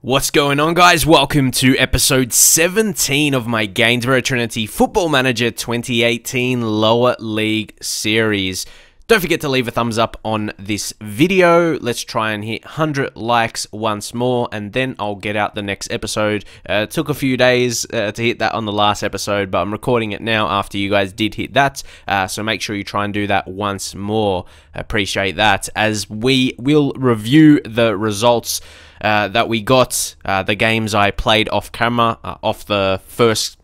What's going on, guys? Welcome to episode 17 of my Gainsborough Trinity Football Manager 2018 Lower League Series. Don't forget to leave a thumbs up on this video. Let's try and hit 100 likes once more, and then I'll get out the next episode. It took a few days to hit that on the last episode, but I'm recording it now after you guys did hit that. So make sure you try and do that once more. Appreciate that, as we will review the results that we got, the games I played off camera, off the first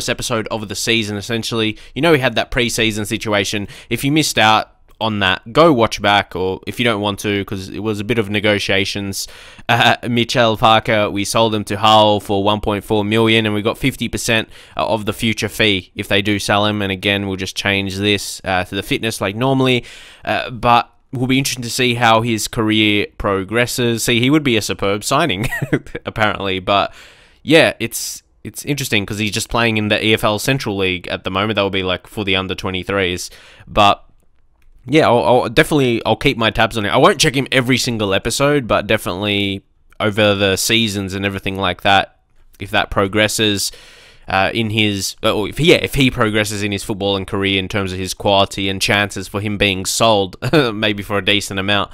episode of the season. Essentially, you know, we had that pre-season situation. If you missed out on that, go watch back, or if you don't want to, because it was a bit of negotiations. Mitchell Parker, we sold him to Hull for 1.4 million, and we got 50% of the future fee if they do sell him. And again, we'll just change this to the fitness like normally, but will be interesting to see how his career progresses. See, he would be a superb signing, apparently. But yeah, it's interesting because he's just playing in the EFL Central League at the moment. That will be like for the under-23s. But yeah, I'll definitely keep my tabs on it. I won't check him every single episode, but definitely over the seasons and everything like that, if that progresses in his, or if he progresses in his footballing career in terms of his quality and chances for him being sold, maybe for a decent amount,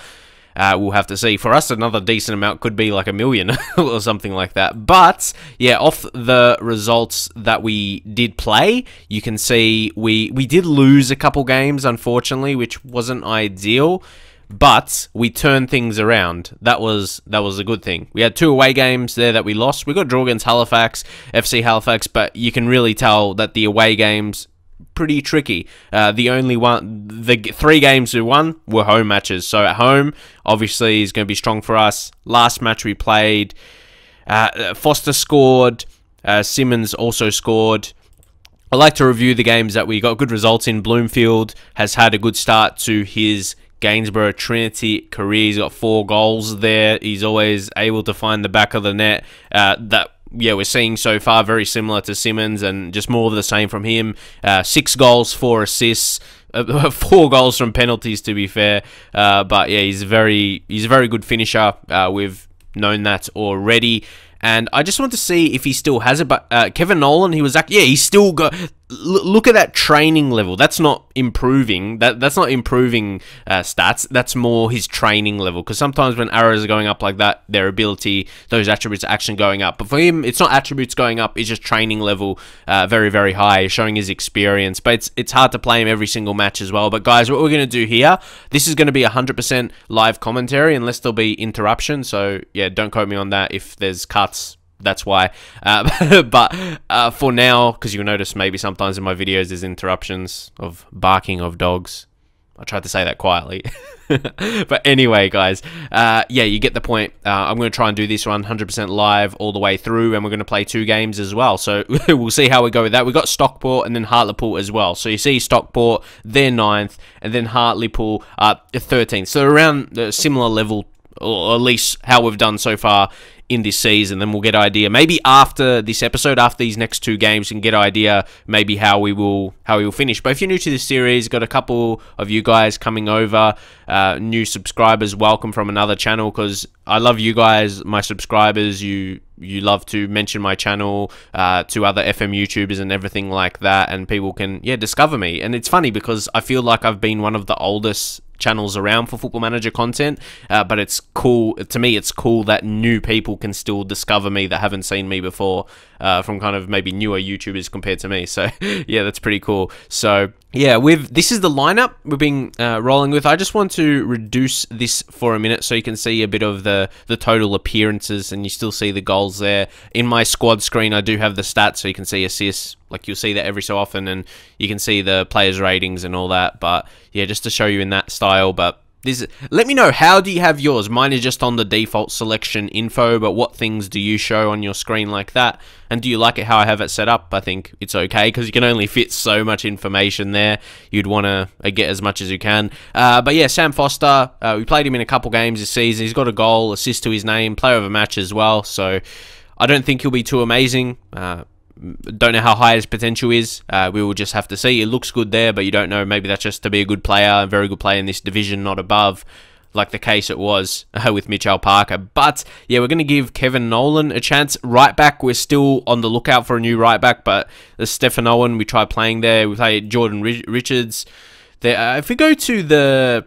we'll have to see. For us, another decent amount could be like $1 million or something like that. But yeah, off the results that we did play, you can see we did lose a couple games, unfortunately, which wasn't ideal. But we turned things around. That was a good thing. We had 2 away games there that we lost. We got a draw against Halifax, FC Halifax, but you can really tell that the away games pretty tricky. The 3 games we won were home matches. So at home, obviously, is going to be strong for us. Last match we played, Foster scored. Simmons also scored. I like to review the games that we got good results in. Bloomfield has had a good start to his Gainsborough Trinity career. He's got 4 goals there. He's always able to find the back of the net. We're seeing so far very similar to Simmons, and just more of the same from him. 6 goals, 4 assists, 4 goals from penalties, to be fair. But yeah, he's a very good finisher. We've known that already. And I just want to see if he still has it. But Kevin Nolan, he's still got. Look at that training level. That's not improving. That's not improving stats. That's more his training level. Because sometimes when arrows are going up like that, their ability, those attributes are actually going up. But for him, it's not attributes going up. It's just training level very, very high, showing his experience. But it's hard to play him every single match as well. But guys, what we're going to do here, this is going to be 100% live commentary unless there'll be interruption. So yeah, don't quote me on that if there's cuts. That's why. But for now, because you'll notice maybe sometimes in my videos there's interruptions of barking of dogs. I tried to say that quietly. But anyway, guys, yeah, you get the point. I'm going to try and do this one 100% live all the way through, and we're going to play 2 games as well. So we'll see how we go with that. We've got Stockport and then Hartlepool as well. So you see Stockport, they're 9th, and then Hartlepool 13th. So around the similar level, or at least how we've done so far in this season. Then we'll get an idea maybe after this episode, after these next 2 games, you can get an idea maybe how we will finish. But if you're new to this series, got a couple of you guys coming over, new subscribers, welcome from another channel, because I love you guys, my subscribers. You love to mention my channel to other FM YouTubers and everything like that, and people can discover me. And it's funny because I feel like I've been one of the oldest channels around for Football Manager content, but it's cool to me. It's cool that new people can still discover me that haven't seen me before, from kind of maybe newer YouTubers compared to me. So yeah, that's pretty cool. So yeah, this is the lineup we've been rolling with. I just want to reduce this for a minute so you can see a bit of the total appearances, and you still see the goals there. In my squad screen, I do have the stats, so you can see assists. Like, you'll see that every so often, and you can see the players' ratings and all that. But yeah, just to show you in that style. But let me know, how do you have yours? Mine is just on the default selection info, but what things do you show on your screen like that? And do you like it how I have it set up? I think it's okay, because you can only fit so much information there. You'd want to get as much as you can. But yeah, Sam Foster, we played him in a couple games this season. He's got a goal, assist to his name, player of a match as well. So I don't think he'll be too amazing. Don't know how high his potential is. We will just have to see. It looks good there, but you don't know. Maybe that's just to be a good player, a very good player in this division, not above. like the case it was with Mitchell Parker. But yeah, we're going to give Kevin Nolan a chance. Right back, we're still on the lookout for a new right back, but the Stefan Owen, we tried playing there. We played Jordan Richards there. If we go to the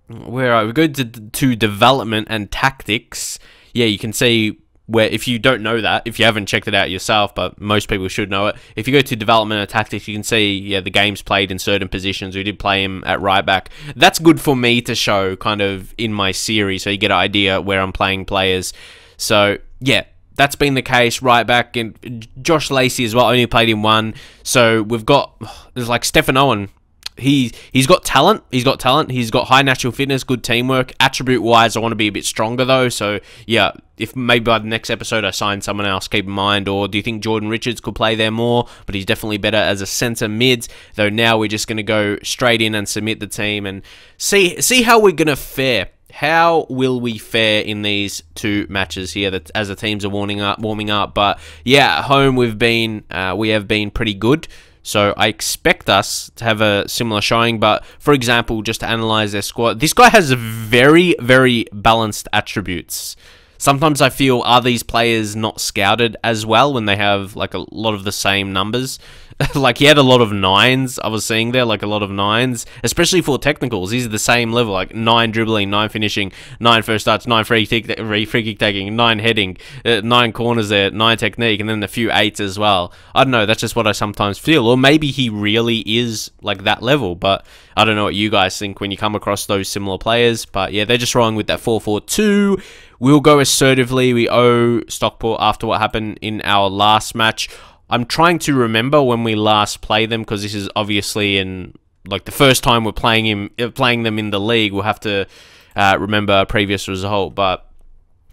we go to development and tactics, yeah, you can see where, if you don't know that, if you haven't checked it out yourself, but most people should know it. If you go to development and tactics, you can see, yeah, the games played in certain positions. We did play him at right back. That's good for me to show kind of in my series, so you get an idea where I'm playing players. So yeah, that's been the case. Right back, and Josh Lacey as well, only played in one. So we've got, there's like Stefan Owen. He's got talent. He's got high natural fitness, good teamwork. Attribute-wise, I want to be a bit stronger, though. So, yeah, if maybe by the next episode I sign someone else, keep in mind. Or do you think Jordan Richards could play there more? But he's definitely better as a centre mid. Though now we're just going to go straight in and submit the team and see how we're going to fare. How will we fare in these two matches here that as the teams are warming up? But, yeah, at home we have been pretty good. So I expect us to have a similar showing, but for example, just to analyze their squad, this guy has very, very balanced attributes. Sometimes I feel, are these players not scouted as well when they have like a lot of the same numbers? Like he had a lot of 9s, I was seeing there, like a lot of 9s, especially for technicals. These are the same level, like 9 dribbling, 9 finishing, 9 first touch, 9 free kick taking, 9 heading, 9 corners there, 9 technique, and then a few 8s as well. I don't know, that's just what I sometimes feel. Or maybe he really is like that level, but I don't know what you guys think when you come across those similar players. But yeah, they're just rolling with that 4-4-2. We'll go assertively. We owe Stockport after what happened in our last match. I'm trying to remember when we last played them, because this is obviously in like the first time we're playing them in the league. We'll have to remember a previous result, but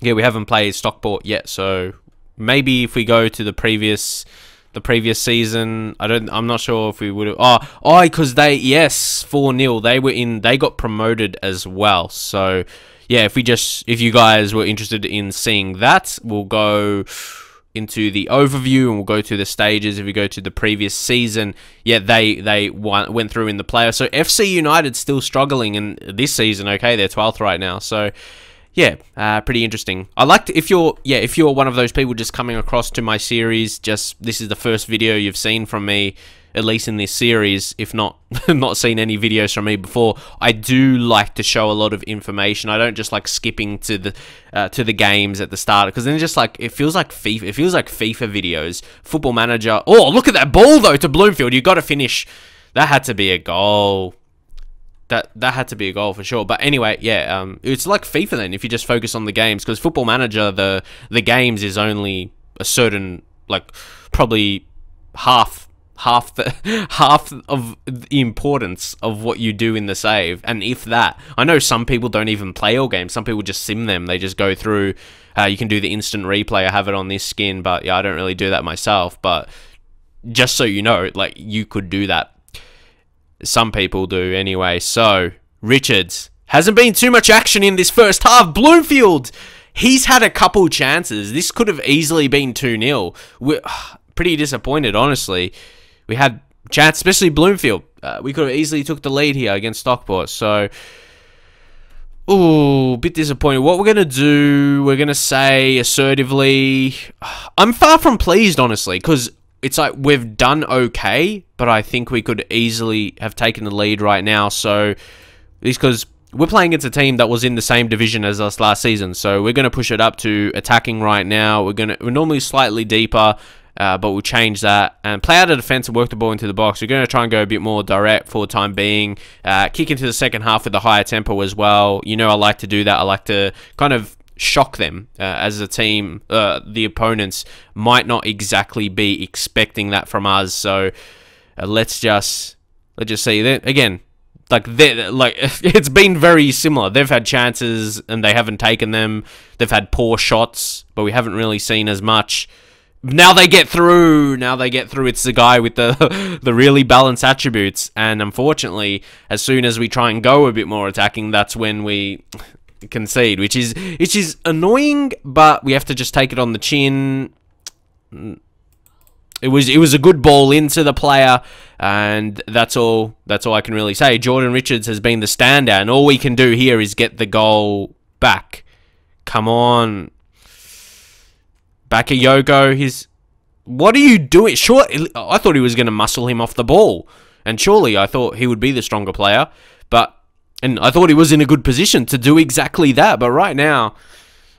yeah, we haven't played Stockport yet. So maybe if we go to the previous season, I'm not sure if we would have. Because they 4-0. They got promoted as well. So yeah, if you guys were interested in seeing that, we'll go into the overview and we'll go to the stages. If we go to the previous season, yeah, they went through in the playoffs. So FC United still struggling in this season. Okay, they're 12th right now. So yeah, pretty interesting. I liked if you're one of those people just coming across to my series, just this is the first video you've seen from me, at least in this series, if not not seen any videos from me before. I do like to show a lot of information. I don't just like skipping to the games at the start, because then just like it feels like FIFA videos. Football Manager. Oh, look at that ball though to Bloomfield. You got to finish. That had to be a goal. That had to be a goal for sure. But anyway, yeah, it's like FIFA then if you just focus on the games, because Football Manager, the games is only a certain, like, probably half of the importance of what you do in the save, and if that. I know some people don't even play all games. Some people just sim them. They just go through. You can do the instant replay. I have it on this skin, but yeah, I don't really do that myself. But just so you know, like, you could do that. Some people do anyway. So Richards, hasn't been too much action in this first half. Bloomfield, he's had a couple chances. This could have easily been 2-0. We're pretty disappointed, honestly. We had chance, especially Bloomfield. We could have easily took the lead here against Stockport. So, ooh, bit disappointed. What we're going to do, we're going to say assertively, I'm far from pleased, honestly, because it's like we've done okay, but I think we could easily have taken the lead right now. So, it's because we're playing against a team that was in the same division as us last season. So, we're going to push it up to attacking right now. We're normally slightly deeper. But we'll change that and play out of defense and work the ball into the box. We're going to try and go a bit more direct for the time being. Kick into the second half with a higher tempo as well. You know, I like to do that. I like to kind of shock them as a team. The opponents might not exactly be expecting that from us. So let's just see that again. Like it's been very similar. They've had chances and they haven't taken them. They've had poor shots, but we haven't really seen as much. Now they get through. It's the guy with the really balanced attributes. And unfortunately, as soon as we try and go a bit more attacking, that's when we concede, which is annoying, but we have to just take it on the chin. it was a good ball into the player, and that's all I can really say. Jordan Richards has been the standout, and all we can do here is get the goal back. Come on. Bakayoko, what are you doing? Sure, I thought he was going to muscle him off the ball, and surely I thought he would be the stronger player, and I thought he was in a good position to do exactly that, but right now,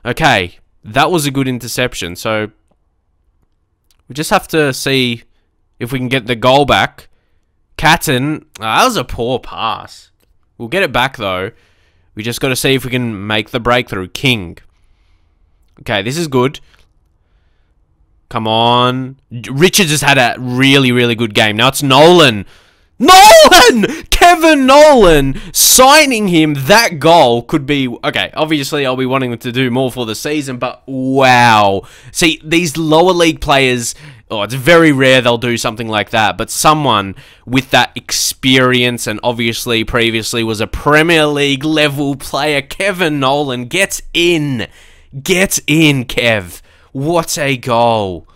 okay, that was a good interception, so we just have to see if we can get the goal back. Catton, that was a poor pass. We'll get it back, though. We just got to see if we can make the breakthrough. King. Okay, this is good. Come on. Richards has had a really, really good game. Now it's Nolan. Nolan! Kevin Nolan! Signing him, that goal could be... Okay, obviously I'll be wanting him to do more for the season, but wow. See, these lower league players... Oh, it's very rare they'll do something like that, but someone with that experience and obviously previously was a Premier League level player, Kevin Nolan, gets in. Get in, Kev. What a goal.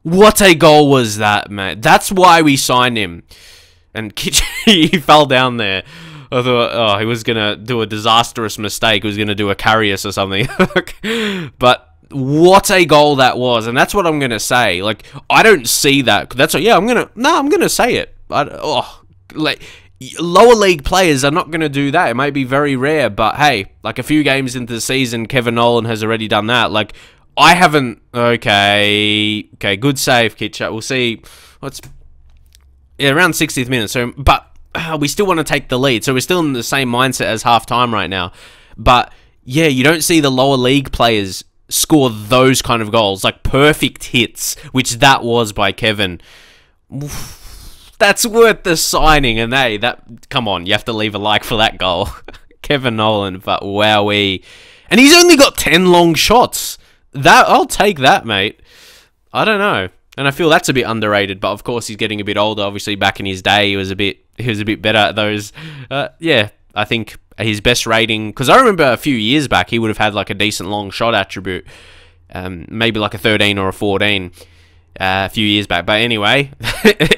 What a goal was that, mate. That's why we signed him. And he fell down there. I thought, oh, he was going to do a disastrous mistake. He was going to do a Carius or something. But what a goal that was. And that's what I'm going to say. Like, I don't see that. That's what, yeah, I'm going to say it. Lower league players are not going to do that. It might be very rare. But, hey, like a few games into the season, Kevin Nolan has already done that. Like, I haven't... Okay, good save, Kitchat. We'll see. Yeah, around 60th minute. So, but we still want to take the lead. So we're still in the same mindset as half-time right now. But, yeah, you don't see the lower league players score those kind of goals. Like, perfect hits, which that was by Kevin. That's worth the signing. And, hey, come on, you have to leave a like for that goal. Kevin Nolan, but wowee. And he's only got 10 long shots. I'll take that, mate. I don't know. And I feel that's a bit underrated, but of course he's getting a bit older. Obviously, back in his day, he was a bit better at those. Yeah, I think his best rating, because I remember a few years back, he would have had like a decent long shot attribute, maybe like a 13 or a 14 a few years back. But anyway,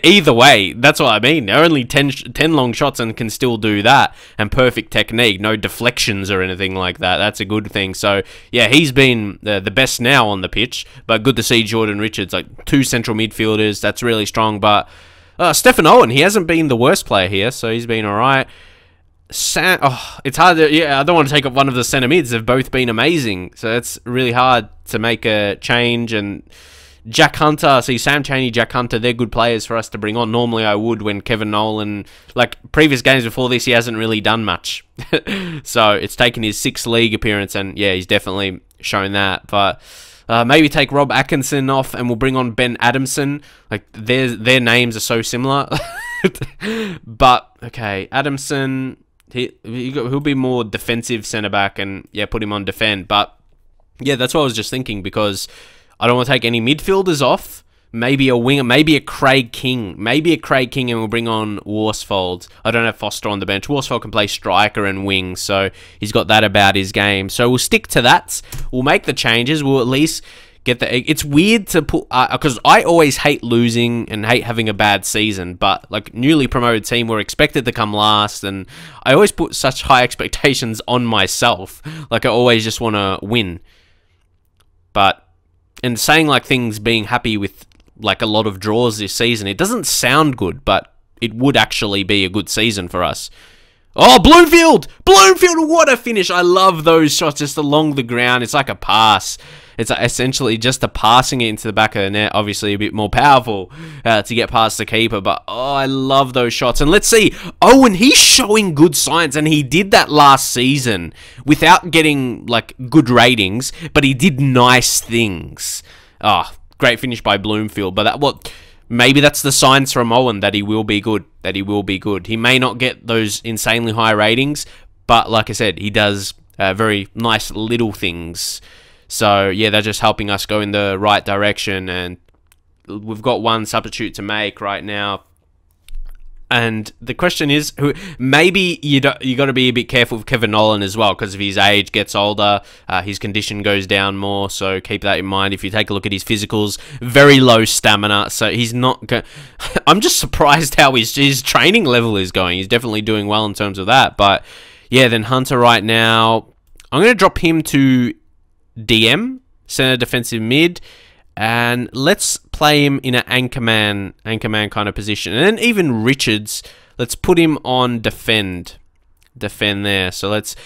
either way, that's what I mean. They're only 10 long shots and can still do that, and perfect technique, no deflections or anything like that. That's a good thing. So yeah, he's been the best now on the pitch, but good to see Jordan Richards, like 2 central midfielders. That's really strong. But Stefan Owen, he hasn't been the worst player here, so he's been all right. It's hard to, yeah, I don't want to take up one of the centre mids. They've both been amazing, so it's really hard to make a change. And Jack Hunter, see, Sam Chaney, Jack Hunter, they're good players for us to bring on. Normally I would when Kevin Nolan, like previous games before this, he hasn't really done much. So it's taken his 6th league appearance, and yeah, he's definitely shown that. But maybe take Rob Atkinson off and we'll bring on Ben Adamson. Like, their names are so similar. But, okay, Adamson, he'll be more defensive centre-back, and yeah, put him on defend. But yeah, that's what I was just thinking, because I don't want to take any midfielders off. Maybe a winger, maybe a Craig King. Maybe a Craig King, and we'll bring on Worsfold. I don't have Foster on the bench. Worsfold can play striker and wing, so he's got that about his game. So we'll stick to that. We'll make the changes. We'll at least get the... It's weird to put... Because I always hate losing and hate having a bad season, but like newly promoted team, we're expected to come last, and I always put such high expectations on myself. Like, I always just want to win. But... And saying like things being happy with like a lot of draws this season, it doesn't sound good, but it would actually be a good season for us. Oh, Bloomfield! Bloomfield, what a finish! I love those shots just along the ground. It's like a pass. It's essentially just a passing it into the back of the net. Obviously a bit more powerful to get past the keeper, but oh, I love those shots. And let's see. Oh, and he's showing good signs, and he did that last season without getting like good ratings, but he did nice things. Oh, great finish by Bloomfield. But maybe that's the signs from Owen that he will be good. He may not get those insanely high ratings, but like I said, he does very nice little things. So, yeah, they're just helping us go in the right direction, and we've got one substitute to make right now. And the question is, maybe you got to be a bit careful with Kevin Nolan as well, because of his age gets older, his condition goes down more. So keep that in mind. If you take a look at his physicals, very low stamina. So he's not. I'm just surprised how his training level is going. He's definitely doing well in terms of that. But yeah, then Hunter right now, I'm going to drop him to DM, center defensive mid. And let's play him in an anchorman kind of position. And then even Richards, let's put him on defend there. So let's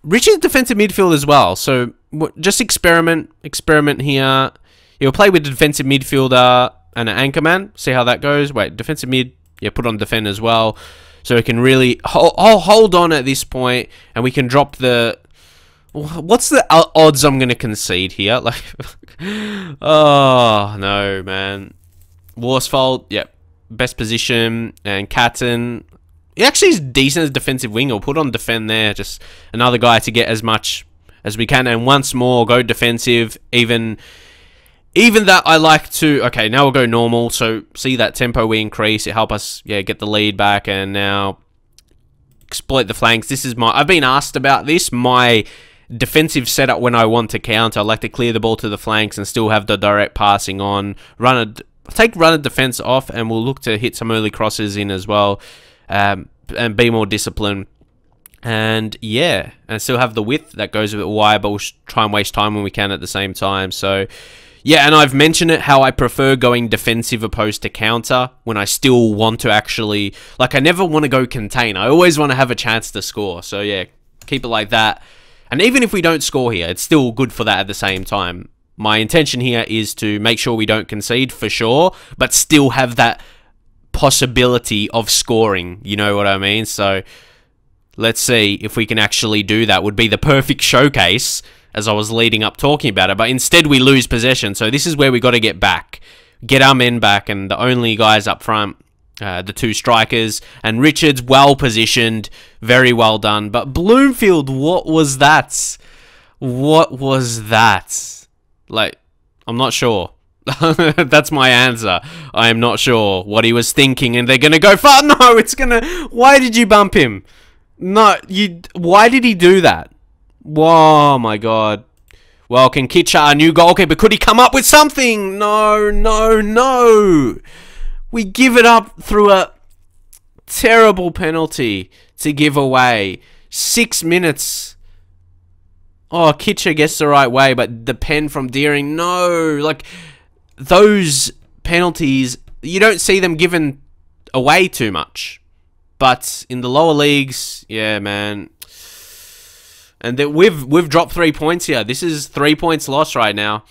Richards defensive midfield as well. So just experiment here. He'll play with a defensive midfielder and an anchorman. See how that goes. Wait, defensive mid. Yeah, put on defend as well. So we can really hold on at this point, and we can drop the. What's the odds I'm going to concede here? Like, oh, no, man. Worsfold, yep. Best position. And Catton. He actually is decent as defensive wing. We'll put on defend there. Just another guy to get as much as we can. And once more, go defensive. Even that I like to... Okay, now we'll go normal. So, see that tempo we increase. It help us, get the lead back. And now, exploit the flanks. This is my... I've been asked about this. My... defensive setup when I want to counter. I like to clear the ball to the flanks and still have the direct passing on. Take run of defense off, and we'll look to hit some early crosses in as well, and be more disciplined. And yeah, and still have the width that goes a bit wide, but we'll try and waste time when we can at the same time. So yeah, and I've mentioned it how I prefer going defensive opposed to counter when I still want to actually, like, I never want to go contain. I always want to have a chance to score. So yeah, keep it like that. And even if we don't score here, it's still good for that at the same time. My intention here is to make sure we don't concede for sure, but still have that possibility of scoring. You know what I mean? So let's see if we can actually do that. Would be the perfect showcase as I was leading up talking about it. But instead we lose possession. So this is where we got to get back. Get our men back, and the only guys up front, the two strikers, and Richards well positioned, very well done. But Bloomfield, what was that? What was that? Like, I'm not sure. That's my answer. I am not sure what he was thinking, and they're gonna go far. No, it's gonna. Why did you bump him? No, why did he do that? Oh my god. Well, can Kitcha, our new goalkeeper, could he come up with something? No, no, no. We give it up through a terrible penalty to give away. 6 minutes. Oh, Kitcher gets the right way, but the pen from Deering, no. Like, those penalties, you don't see them given away too much. But in the lower leagues, yeah, man. And we've dropped 3 points here. This is 3 points lost right now.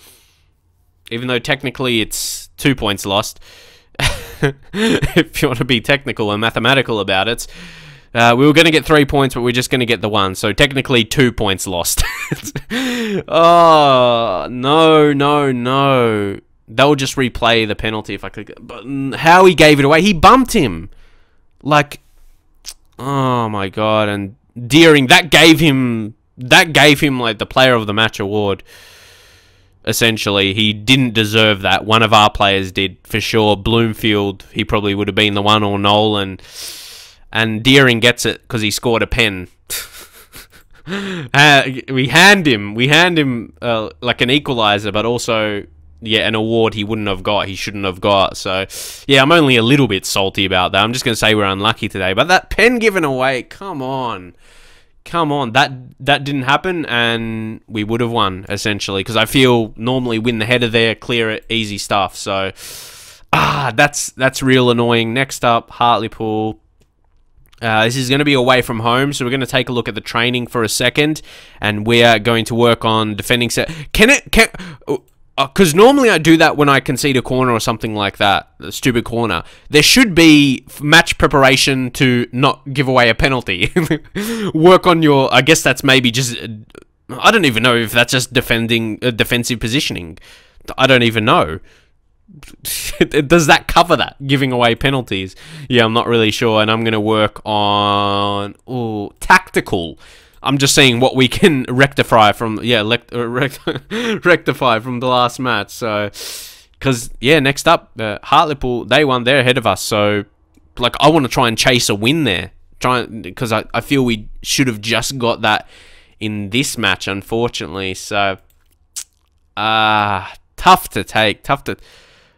Even though technically it's 2 points lost. If you want to be technical and mathematical about it. We were going to get 3 points, but we're just going to get the 1. So technically 2 points lost. Oh, no, no, no. They'll just replay the penalty if I could. But how he gave it away. He bumped him. Like, oh my god. And Deering, that gave him like the player of the match award. Essentially, he didn't deserve that. One of our players did, for sure. Bloomfield, he probably would have been the one, or Nolan. And Deering gets it because he scored a pen. We hand him like an equaliser, but also, yeah, an award he wouldn't have got. He shouldn't have got. So, yeah, I'm only a little bit salty about that. I'm just going to say we're unlucky today. But that pen given away, come on. Come on, that didn't happen, and we would have won, essentially, because I feel normally win the header there, clear it, easy stuff. So, that's real annoying. Next up, Hartlepool. This is going to be away from home, so we're going to take a look at the training for a second, and we are going to work on defending set. Because normally I do that when I concede a corner or something like that, a stupid corner. There should be match preparation to not give away a penalty. Work on your... I guess that's maybe just... I don't even know if that's just defensive positioning. I don't even know. Does that cover that? Giving away penalties? Yeah, I'm not really sure, and I'm going to work on... tactical. I'm just seeing what we can rectify from, rectify from the last match. So, because, yeah, next up, Hartlepool, they won. They're ahead of us. So, like, I want to try and chase a win there. Because I feel we should have just got that in this match, unfortunately. So, tough to take.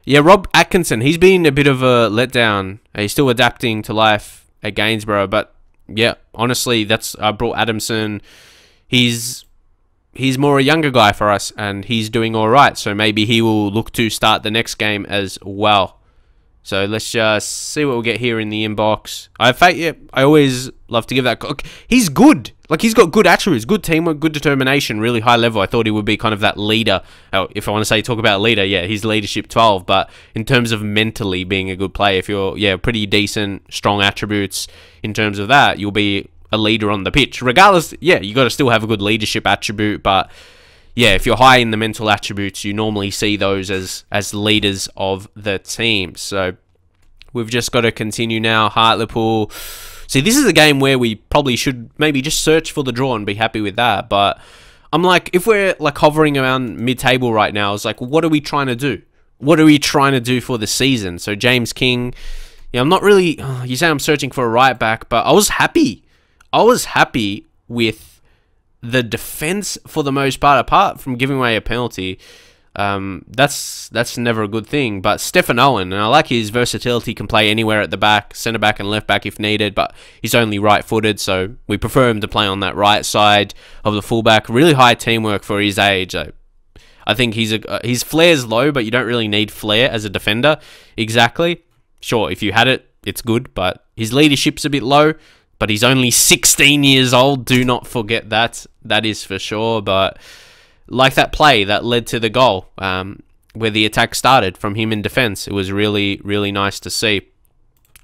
Yeah, Rob Atkinson, he's been a bit of a letdown. He's still adapting to life at Gainsborough, but yeah, honestly, I brought Adamson. He's more a younger guy for us, and he's doing all right. So maybe he will look to start the next game as well. So let's just see what we'll get here in the inbox. I always love to give that. He's good. Like, he's got good attributes, good teamwork, good determination, really high level. I thought he would be kind of that leader. Oh, if I want to talk about leader, yeah, he's leadership 12. But in terms of mentally being a good player, if you're, pretty decent, strong attributes in terms of that, you'll be a leader on the pitch. Regardless, you got to still have a good leadership attribute, but yeah, if you're high in the mental attributes, you normally see those as leaders of the team. So we've just got to continue now. Hartlepool. See, this is a game where we probably should maybe just search for the draw and be happy with that. But I'm like, if we're like hovering around mid-table right now, it's like, what are we trying to do? What are we trying to do for the season? So James King, I'm not really. You say I'm searching for a right back, but I was happy. With the defense for the most part, apart from giving away a penalty. That's never a good thing. But Stefan Owen, and I like his versatility, can play anywhere at the back, centre back and left back if needed, but he's only right-footed, so we prefer him to play on that right side of the fullback. Really high teamwork for his age. I think his flair's low, but you don't really need flair as a defender. Exactly. Sure, if you had it, it's good, but his leadership's a bit low. But he's only 16 years old. Do not forget that. That is for sure. But like that play that led to the goal, where the attack started from him in defense, it was really, really nice to see.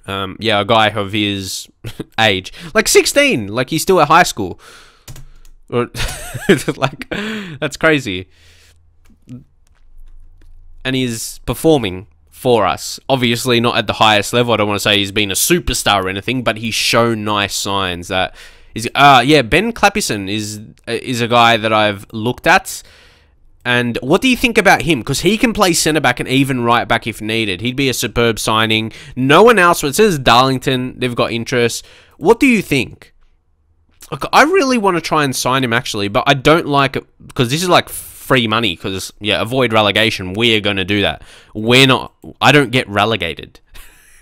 A guy of his age, like 16, like he's still at high school. Or like, that's crazy. And he's performing for us. Obviously not at the highest level. I don't want to say he's been a superstar or anything, but he's shown nice signs that is. Ben Clappison is a guy that I've looked at. And what do you think about him? Because he can play centre back and even right back if needed. He'd be a superb signing. No one else. It says Darlington, they've got interest. What do you think? Look, I really want to try and sign him actually, but I don't like it because this is like free money, because avoid relegation. We're going to do that. I don't get relegated.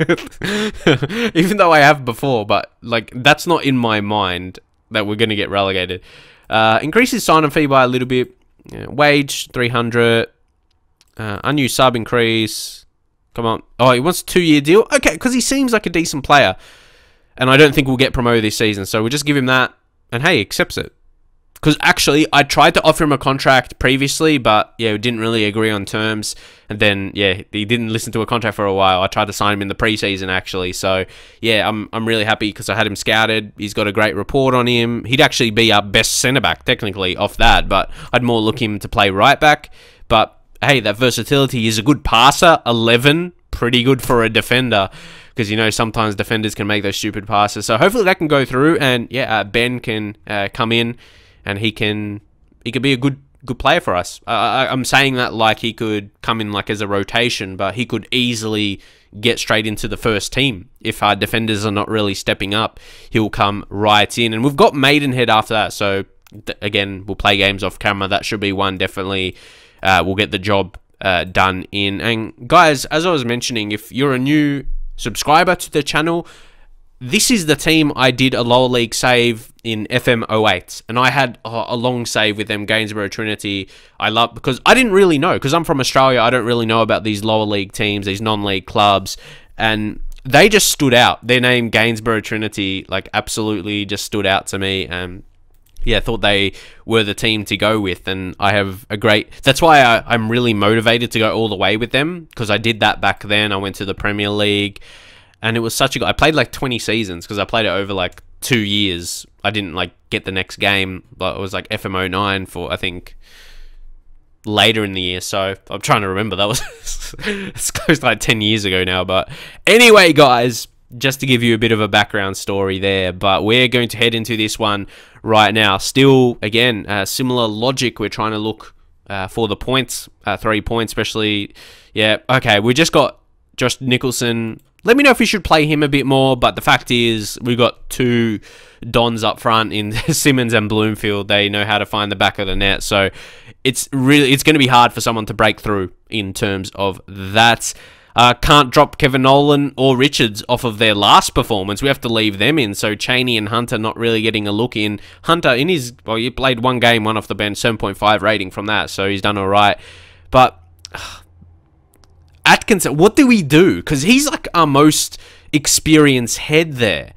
Even though I have before, but like that's not in my mind that we're going to get relegated. Increases sign-on fee by a little bit. Wage 300. Unused sub increase. Come on. Oh, he wants a 2-year deal? Okay, because he seems like a decent player. And I don't think we'll get promoted this season, so we'll just give him that. And hey, he accepts it. Because actually, I tried to offer him a contract previously, but we didn't really agree on terms. And then, he didn't listen to a contract for a while. I tried to sign him in the preseason, actually. So, I'm really happy because I had him scouted. He's got a great report on him. He'd actually be our best centre-back, technically, off that. But I'd more look him to play right-back. But, hey, that versatility is a good passer. 11, pretty good for a defender. Because, sometimes defenders can make those stupid passes. So, hopefully that can go through. And, Ben can come in. And he could be a good player for us. I'm saying that like he could come in like as a rotation, but he could easily get straight into the first team. If our defenders are not really stepping up, he'll come right in. And we've got Maidenhead after that. So, again, we'll play games off camera. That should be one, definitely. We'll get the job done in. And, guys, as I was mentioning, if you're a new subscriber to the channel, this is the team I did a lower league save in FM08, and I had a long save with them, Gainsborough Trinity. I love, because I didn't really know, because I'm from Australia, I don't really know about these lower league teams, these non-league clubs, and they just stood out. Their name, Gainsborough Trinity, like absolutely just stood out to me, and I thought they were the team to go with, and I have a great... That's why I'm really motivated to go all the way with them, because I did that back then. I went to the Premier League, and it was such a good... I played like 20 seasons, because I played it over like 2 years. I didn't like get the next game, but it was like FM09 for, I think, later in the year. So I'm trying to remember. That was it's close to like 10 years ago now. But anyway, guys, just to give you a bit of a background story there, but we're going to head into this one right now. Still, again, similar logic. We're trying to look for the points, 3 points, especially. Yeah, okay, we just got Josh Nicholson Let me know if we should play him a bit more, but the fact is we got two Dons up front in Simmons and Bloomfield. They know how to find the back of the net, so it's going to be hard for someone to break through in terms of that. Can't drop Kevin Nolan or Richards off of their last performance. We have to leave them in, so Cheney and Hunter not really getting a look in. Hunter, he played one game, one off the bench, 7.5 rating from that, so he's done all right. But Atkinson, what do we do? Because he's like our most experienced head there.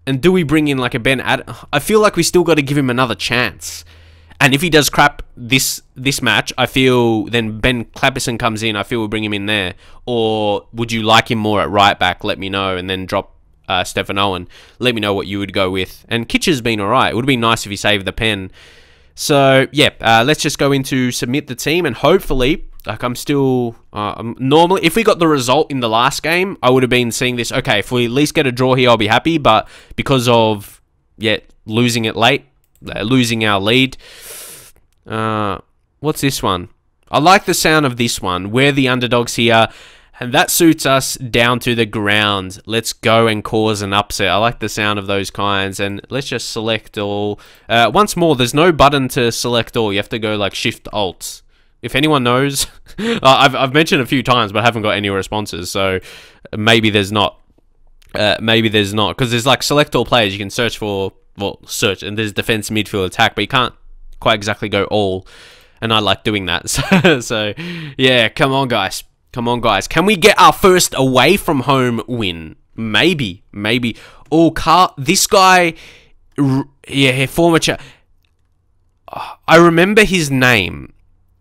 And do we bring in like a Ben I feel like we still got to give him another chance. And if he does crap this match, I feel then Ben Clapperson comes in. I feel we'll bring him in there. Or would you like him more at right back? Let me know. And then drop Stefan Owen. Let me know what you would go with. And Kitcher's been all right. It would be nice if he saved the pen. So, yeah, let's just go into submit the team. And hopefully, like I'm still... normally, if we got the result in the last game, I would have been seeing this. Okay, if we at least get a draw here, I'll be happy. But because of, losing it late, losing our lead... what's this one? I like the sound of this one. We're the underdogs here, and that suits us down to the ground. Let's go and cause an upset. I like the sound of those kinds, and let's just select all. Once more, there's no button to select all. You have to go like Shift Alt. If anyone knows, I've mentioned a few times, but I haven't got any responses, so maybe there's not. Maybe there's not, because there's like select all players. You can search for, search, and there's defense, midfield, attack, but you can't quite exactly go all, and I like doing that. So yeah, come on guys, can we get our first away from home win? Maybe. Oh, this guy, yeah, former I remember his name.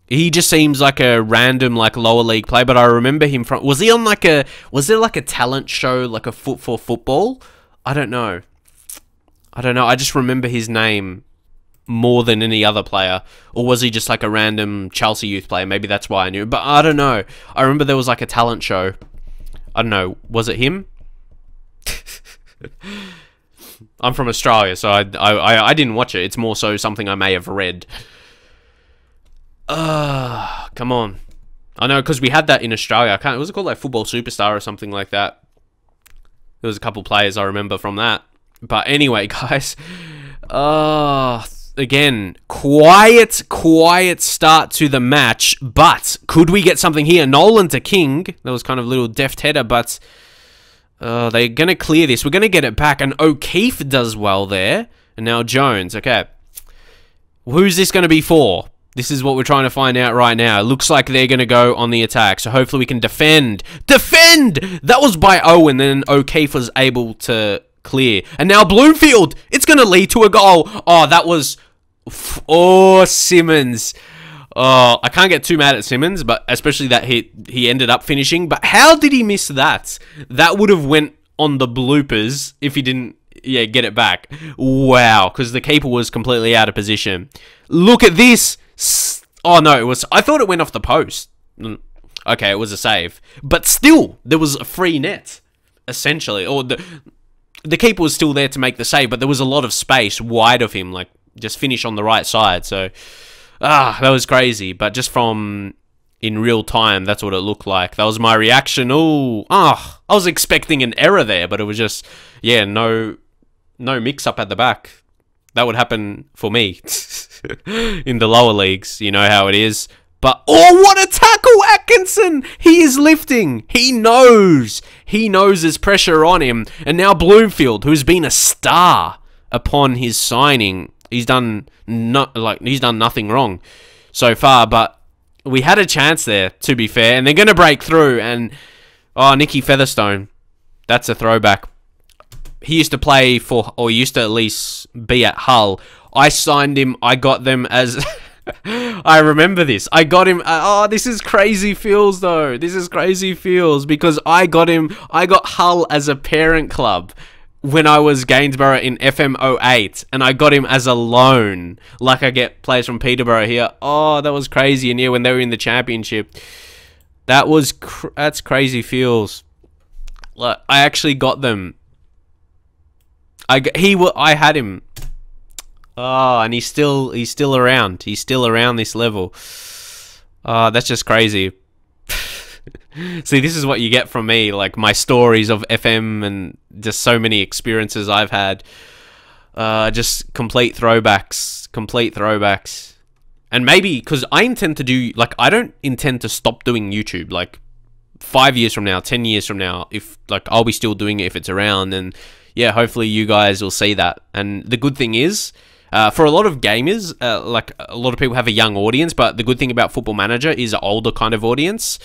He just seems like a random like lower league player, but I remember him from, was there like a talent show, like a Foot for Football? I don't know, I just remember his name more than any other player. Or was he just like a random Chelsea youth player? Maybe that's why I knew. But I don't know. I remember there was like a talent show. I don't know. Was it him? I'm from Australia, so I didn't watch it. It's more so something I may have read. Come on. I know, because we had that in Australia. Was it called like Football Superstar or something like that? There was a couple players I remember from that. But anyway, guys. Again, quiet start to the match, but could we get something here? Nolan to King. That was kind of a little deft header, but they're going to clear this. We're going to get it back, and O'Keefe does well there. And now Jones, okay. Who's this going to be for? This is what we're trying to find out right now. It looks like they're going to go on the attack, so hopefully we can defend. Defend! That was by Owen, then O'Keefe was able to clear. And now Bloomfield! It's going to lead to a goal. Oh, that was... Oh, Simmons. Oh, I can't get too mad at Simmons, but especially that he ended up finishing. But how did he miss that? That would have went on the bloopers if he didn't, get it back. Wow, because the keeper was completely out of position. Look at this. Oh, no, I thought it went off the post. Okay, it was a save. But still, there was a free net, essentially. Or the keeper was still there to make the save, but there was a lot of space wide of him, like, just finish on the right side. So, that was crazy. But just from in real time, that's what it looked like. That was my reaction. I was expecting an error there, but it was just, no mix-up at the back. That would happen for me in the lower leagues. You know how it is. But, what a tackle, Atkinson! He is lifting. He knows. He knows there's pressure on him. And now Bloomfield, who's been a star upon his signing, he's done nothing wrong so far. But we had a chance there, to be fair. And they're going to break through. And, Nicky Featherstone. That's a throwback. He used to play for, or used to at least be at Hull. I signed him. I got them as... I remember this. I got him. This is crazy feels though. This is crazy feels because I got him. I got Hull as a parent club when I was Gainsborough in FM08, and I got him as a loan. Like I get players from Peterborough here. Oh, that was crazy. And yeah, when they were in the championship, that's crazy feels. Like I actually got them. I had him. Oh, and he's still around. He's still around this level. That's just crazy. See, this is what you get from me, like my stories of FM and just so many experiences I've had. Just complete throwbacks. And maybe, because I intend to do, like, I don't intend to stop doing YouTube, like, 5 years from now, 10 years from now, if, like, I'll be still doing it if it's around, and, yeah, hopefully you guys will see that. And the good thing is, for a lot of gamers, like, a lot of people have a young audience, but the good thing about Football Manager is an older kind of audience,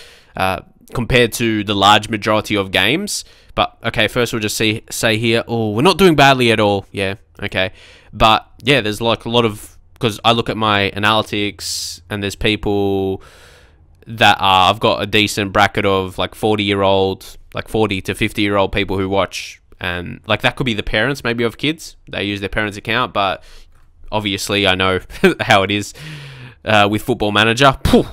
compared to the large majority of games. But, okay, first we'll just say here, oh, we're not doing badly at all, yeah, okay. But, yeah, there's, like, a lot of, because I look at my analytics and there's people that are, I've got a decent bracket of like 40-year-old, like 40 to 50-year-old people who watch, and like that could be the parents maybe of kids. They use their parents' account, but obviously I know how it is with Football Manager. Pooh,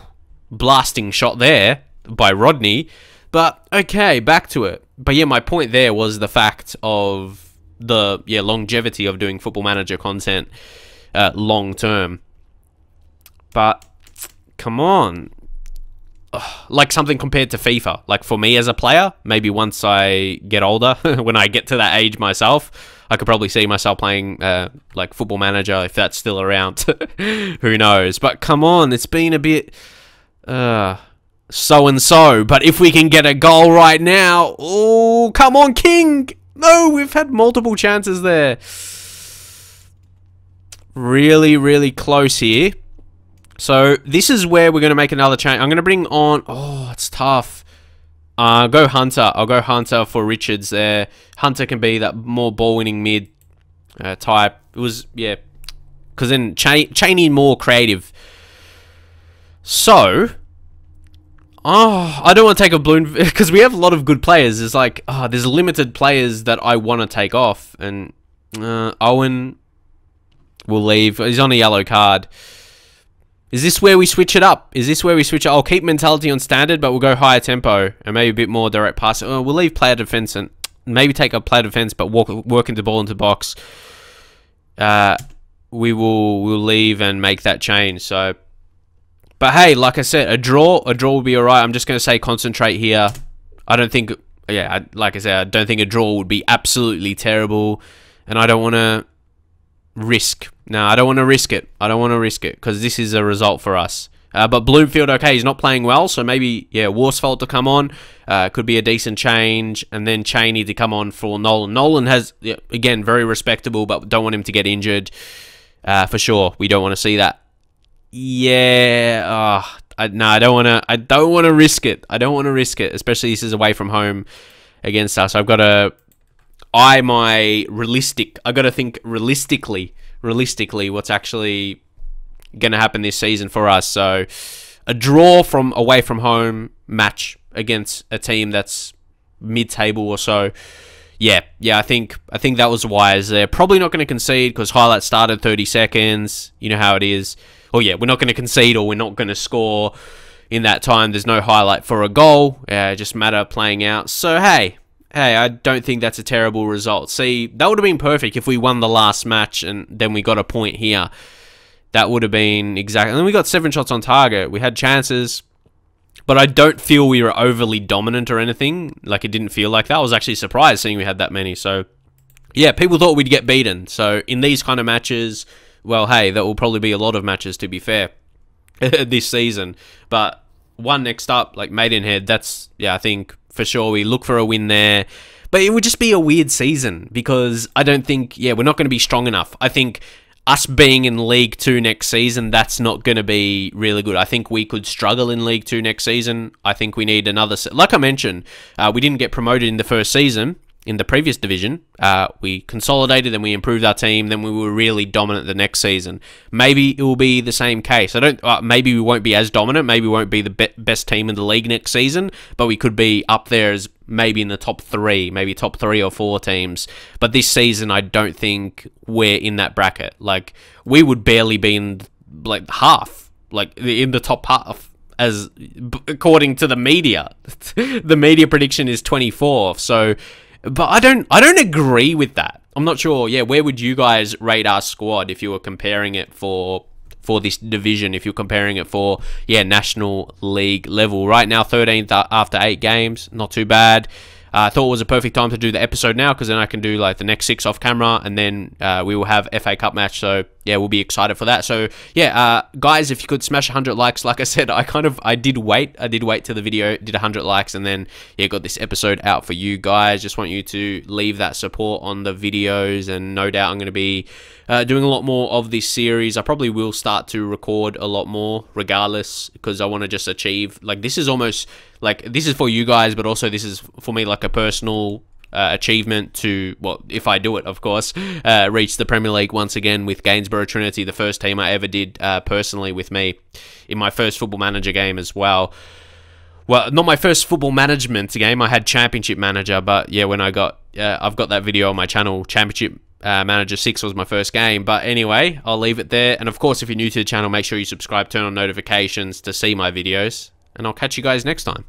blasting shot there by Rodney. But okay, back to it. But yeah, my point there was the fact of the longevity of doing Football Manager content. Long term. But come on, like something compared to FIFA, like for me as a player, maybe once I get older, when I get to that age myself, I could probably see myself playing like Football Manager if that's still around. Who knows? But come on, it's been a bit so and so. But if we can get a goal right now, oh come on, King! No, we've had multiple chances there. Really, really close here. So this is where we're going to make another change. I'm going to bring on... Oh, it's tough. I'll go Hunter. I'll go Hunter for Richards there. Hunter can be that more ball-winning mid type. It was, yeah. Because then Cheney more creative. So... Oh, I don't want to take a balloon... Because we have a lot of good players. It's like, oh, there's limited players that I want to take off. And Owen... will leave. He's on a yellow card. Is this where we switch it up? Is this where we switch it? I'll keep mentality on standard, but we'll go higher tempo and maybe a bit more direct passing. We'll leave player defense and maybe take up player defense, but work into ball into box. We'll leave and make that change. So, but hey, like I said, a draw will be alright. I'm just going to say concentrate here. I don't think, like I said, I don't think a draw would be absolutely terrible, and I don't want to risk. No, I don't want to risk it. I don't want to risk it because this is a result for us. But Bloomfield, okay, he's not playing well, so maybe, yeah, Worsfold to come on. Could be a decent change, and then Cheney to come on for Nolan. Nolan has, yeah, again, very respectable, but don't want him to get injured. For sure, we don't want to see that. Yeah, no, I don't want to risk it. I don't want to risk it, especially this is away from home against us. I've got to I got to think realistically what's actually going to happen this season for us. So a draw from away from home match against a team that's mid-table or so. Yeah, I think that was wise there. Probably not going to concede because highlight started 30 seconds. You know how it is. Or yeah, we're not going to concede or we're not going to score in that time. There's no highlight for a goal. Yeah, just matter playing out. So hey, I don't think that's a terrible result. See, that would have been perfect if we won the last match and then we got a point here. That would have been exactly... And then we got 7 shots on target. We had chances, but I don't feel we were overly dominant or anything. Like, it didn't feel like that. I was actually surprised seeing we had that many. So, yeah, people thought we'd get beaten. So, in these kind of matches, well, hey, that will probably be a lot of matches, to be fair, this season. But one next up, like Maidenhead, that's... Yeah, I think... For sure, we look for a win there. But it would just be a weird season because I don't think, we're not going to be strong enough. I think us being in League 2 next season, that's not going to be really good. I think we could struggle in League 2 next season. I think we need another... Like I mentioned, we didn't get promoted in the first season. In the previous division, we consolidated, then we improved our team, then we were really dominant the next season. Maybe it will be the same case. Maybe we won't be as dominant. Maybe we won't be the best team in the league next season, but we could be up there as maybe in the top 3, maybe top 3 or 4 teams. But this season, I don't think we're in that bracket. Like, we would barely be in like half, like in the top half. As according to the media, the media prediction is 24th. So. But I don't agree with that. I'm not sure. Yeah, where would you guys rate our squad if you were comparing it for for this division if you're comparing it for, yeah, National League level. Right now, 13th after 8 games. Not too bad. I thought it was a perfect time to do the episode now, because then I can do like the next 6 off camera, and then we will have FA Cup match. So yeah, we'll be excited for that. So yeah, guys, if you could smash 100 likes, like I said, I did wait till the video did 100 likes, and then yeah, got this episode out for you guys. Just want you to leave that support on the videos, and no doubt I'm going to be doing a lot more of this series. I probably will start to record a lot more regardless, because I want to just achieve, like, this is almost like, this is for you guys, but also this is for me like a personal achievement to, well, if I do it, of course, reach the Premier League once again with Gainsborough Trinity, the first team I ever did personally with me in my first Football Manager game as well. Well, not my first football management game. I had Championship Manager, but yeah, when I got, I've got that video on my channel. Championship Manager 6 was my first game. But anyway, I'll leave it there. And of course, if you're new to the channel, make sure you subscribe, turn on notifications to see my videos. And I'll catch you guys next time.